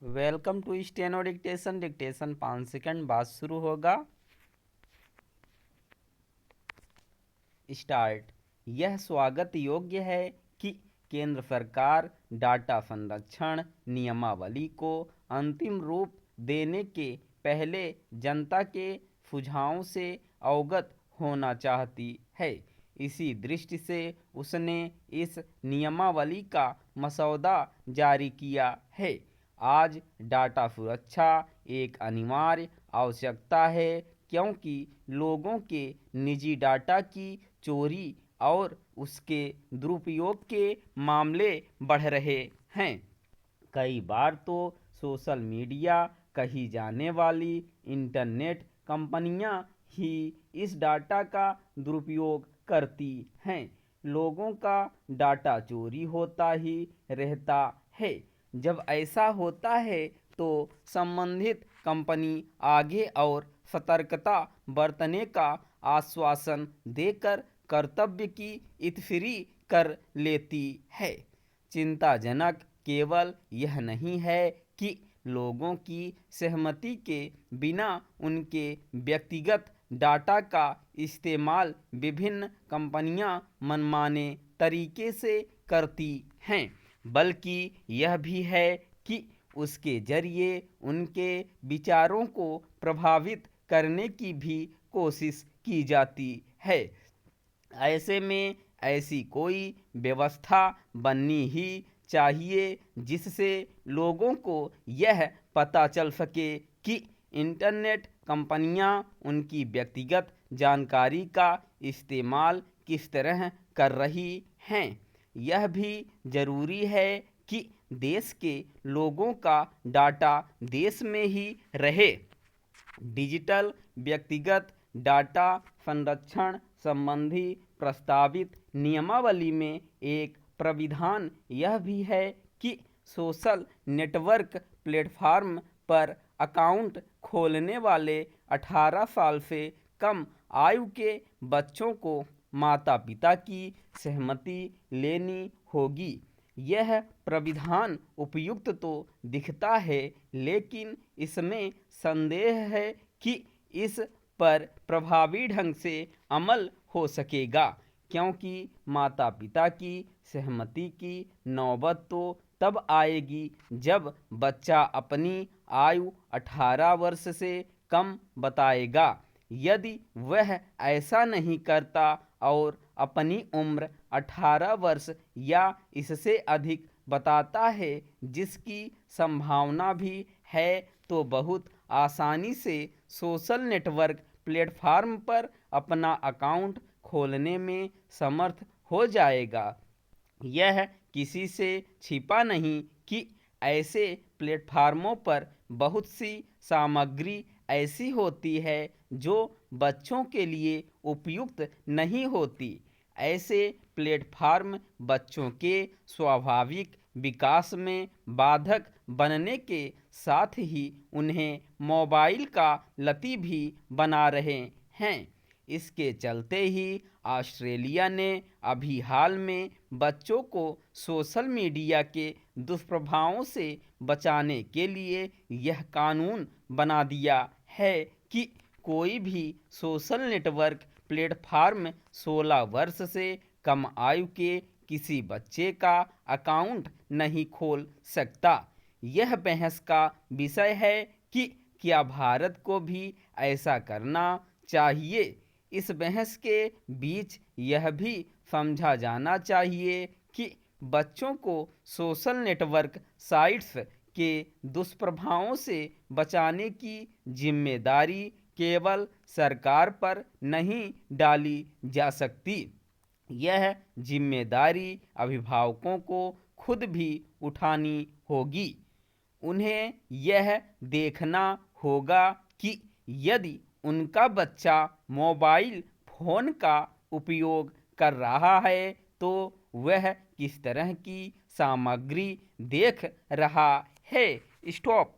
Welcome to steno dictation. Dictation 5 second बाद शुरू होगा। स्टार्ट। यह स्वागत योग्य है कि केंद्र सरकार डाटा संरक्षण नियमावली को अंतिम रूप देने के पहले जनता के सुझावों से अवगत होना चाहती है। इसी दृष्टि से उसने इस नियमावली का मसौदा जारी किया है। आज डाटा सुरक्षा एक अनिवार्य आवश्यकता है, क्योंकि लोगों के निजी डाटा की चोरी और उसके दुरुपयोग के मामले बढ़ रहे हैं। कई बार तो सोशल मीडिया कही जाने वाली इंटरनेट कंपनियां ही इस डाटा का दुरुपयोग करती हैं। लोगों का डाटा चोरी होता ही रहता है। जब ऐसा होता है तो संबंधित कंपनी आगे और सतर्कता बरतने का आश्वासन देकर कर्तव्य की इत्फरी कर लेती है। चिंताजनक केवल यह नहीं है कि लोगों की सहमति के बिना उनके व्यक्तिगत डाटा का इस्तेमाल विभिन्न कंपनियां मनमाने तरीके से करती हैं, बल्कि यह भी है कि उसके जरिए उनके विचारों को प्रभावित करने की भी कोशिश की जाती है। ऐसे में ऐसी कोई व्यवस्था बननी ही चाहिए जिससे लोगों को यह पता चल सके कि इंटरनेट कंपनियां उनकी व्यक्तिगत जानकारी का इस्तेमाल किस तरह कर रही हैं। यह भी जरूरी है कि देश के लोगों का डाटा देश में ही रहे। डिजिटल व्यक्तिगत डाटा संरक्षण संबंधी प्रस्तावित नियमावली में एक प्राविधान यह भी है कि सोशल नेटवर्क प्लेटफॉर्म पर अकाउंट खोलने वाले 18 साल से कम आयु के बच्चों को माता पिता की सहमति लेनी होगी। यह प्राविधान उपयुक्त तो दिखता है, लेकिन इसमें संदेह है कि इस पर प्रभावी ढंग से अमल हो सकेगा, क्योंकि माता पिता की सहमति की नौबत तो तब आएगी जब बच्चा अपनी आयु 18 वर्ष से कम बताएगा। यदि वह ऐसा नहीं करता और अपनी उम्र 18 वर्ष या इससे अधिक बताता है, जिसकी संभावना भी है, तो बहुत आसानी से सोशल नेटवर्क प्लेटफॉर्म पर अपना अकाउंट खोलने में समर्थ हो जाएगा। यह किसी से छिपा नहीं कि ऐसे प्लेटफार्मों पर बहुत सी सामग्री ऐसी होती है जो बच्चों के लिए उपयुक्त नहीं होती। ऐसे प्लेटफार्म बच्चों के स्वाभाविक विकास में बाधक बनने के साथ ही उन्हें मोबाइल का लती भी बना रहे हैं। इसके चलते ही ऑस्ट्रेलिया ने अभी हाल में बच्चों को सोशल मीडिया के दुष्प्रभावों से बचाने के लिए यह कानून बना दिया है कि कोई भी सोशल नेटवर्क प्लेटफॉर्म 16 वर्ष से कम आयु के किसी बच्चे का अकाउंट नहीं खोल सकता। यह बहस का विषय है कि क्या भारत को भी ऐसा करना चाहिए। इस बहस के बीच यह भी समझा जाना चाहिए कि बच्चों को सोशल नेटवर्क साइट्स के दुष्प्रभावों से बचाने की जिम्मेदारी केवल सरकार पर नहीं डाली जा सकती। यह जिम्मेदारी अभिभावकों को खुद भी उठानी होगी। उन्हें यह देखना होगा कि यदि उनका बच्चा मोबाइल फ़ोन का उपयोग कर रहा है तो वह किस तरह की सामग्री देख रहा है। स्टॉप।